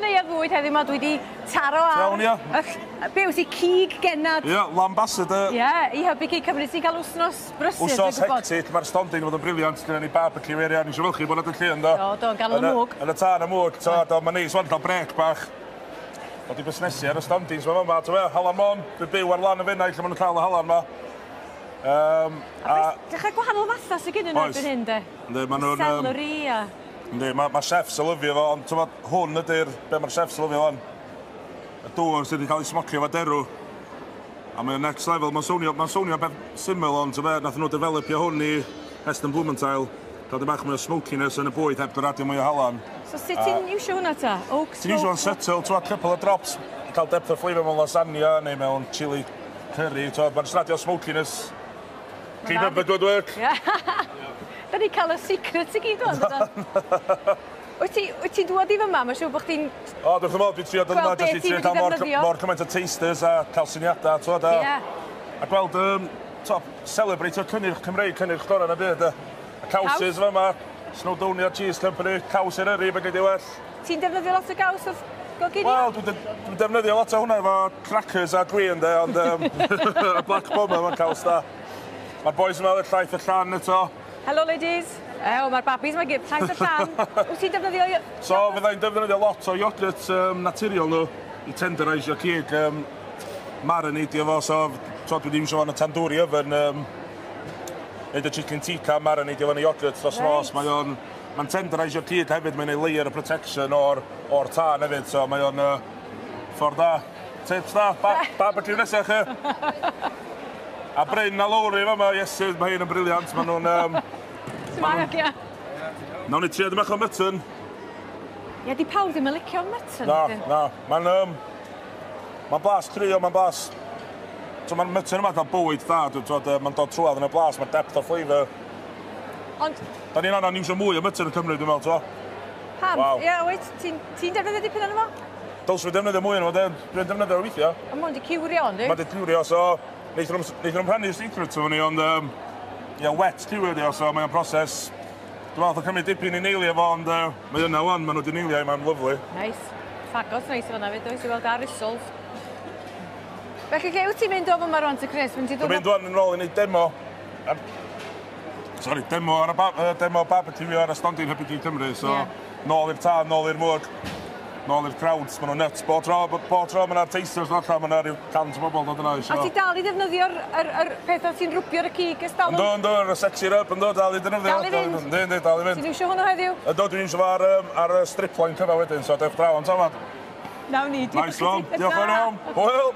neuadd fwyd heddiw yma, dwi wedi taro Iawn, ia. Be wyt ti, cig genad? Ie, Lambassador. Ie, i hybu Cig Cymru, ti'n cael wsnos brysur, Wsos hectic, mae'r stonding yn fod yn briliant, gyda ni barbecue area, ni eisiau fylchu bod yn llun, do. Do, gan y mwg. Yn y tân y mwg, mae'n neis, wan, cael brec bach. Oedd i busnesu ar y stondings yma, Halan Mon, dwi'n byw ar lan y fennau lle maen nhw'n cael y halan yma. Dechrau gwahanol fatha sy'n gyda nhw erbyn hyn, de? Celery a... Ynddi, mae chefs yn lyfio fo, ond hwn ydy'r be mae'r chefs yn lyfio fan. Y dŵr sydd wedi cael ei smocio fo derw. A mae'n next level, mae'n swnio beth syml, ond nath nhw developio hwn i Heston Blumenthal. Cael bach mwy o smokiness yn y bwyd heb dy radio mwy o halan. So sut ti'n iwsio hwnna ta? Ti'n iwsio hwnna'n subtle, couple of drops. Cael depth of flavour mewn lasagna neu mewn chili curry. Mae'n radio smokiness. Keep up the good work. Da ni cael y secret i gyd o'n dod. Wyt ti'n dod i fyma? Mae'n siw bod chdi'n... O, dwi'n chymod, dwi'n trio dod yma jyst i trio cael mor cymaint o tasters a cael syniadau, a gweld, celebrate o cynnyrch Cymreig, cynnyrch gorau na byd. Y cawsys fyma, Snowdonia Cheese Company, caws i'r yrru, beth gyd i well. Ti'n defnyddio lot o gaws o gogini? Wel, dwi'n defnyddio lot o hwnna efo crackers a gwyn, ond y Black Bomber mae'n caws da. Mae'r boys yma yn llaeth y llan eto. Hello, ladies. Mae'r babis mae llaeth y llan. Wyt ti'n defnyddio... So, fyddai'n defnyddio lot o iogurt naturiol nhw i tenderisio cig marinadio fo. So, dwi ddim eisiau yn y tandoori oven neud y chicken tikka marinadio fo yn y iogurt dros nos. Mae'n tenderisio cig hefyd, mae'n ei layer o protection o'r tân hefyd. So, mae'n ffordd da. Tips da, barbecue nesaf chi. A Bryn a Lowry fyma, iesydd, mae hyn yn briliant. Maen nhw'n... Nawn ni trio dymach o mutton. Ie, di pawb ddim yn licio mutton. Na. Mae'n blas crio, mae'n blas... Mae'n mutton yma cael bwyd dda. Mae'n dod trwad yn y blas, mae'n depth o flavour. Ond... Da ni'n anna, ni'n eisiau mwy o mutton yn Cymru, dwi'n meddwl, Pam? Ie, wyt, ti'n defnyddio dipyn yn efo? Dylswn i defnyddio mwy yn efo, dwi'n defnyddio o weithio. Ond mae'n di ciwrio, ynddi? Mae'n di ciwrio, so... Neithon nhw'n prynu'r secret o'n ni, ond wet ciwio di o, so mae'n proses. Dwi'n meddwl cymryd dipyn i neilio fo, ond mae yna wan, maen nhw di neilio i, mae'n lyflu. Nice. Fagos nice o fanna fyd, oes i weld ar isols. Felly, lle wyt ti'n mynd o fyma rwan, Chris? Dwi'n mynd o'n yn ôl i wneud demo. Sorry, demo barbecue ar y stondin hybu Cig Cymru, so nôl i'r tân, nôl i'r mwg. Nôl i'r crowds, maen nhw'n nuts. Bo tro maen nhw'r tasters allan, maen nhw'r cant o bobl dod yna. A ti dal i ddefnyddio'r peth o ti'n rwbio'r y cig ysdalwm? Ynddo, y sexy rub, ynddo, dal i ddefnyddio. Dal i fynd? Ynddo, dal i fynd. Ti'n iwsio hwnna heddiw? Ynddo, dwi'n iwsio fo ar y stripline cyfa wedyn, so dewch draw, ond tamad. Nawn ni, diolch yn iawn. Hwyl!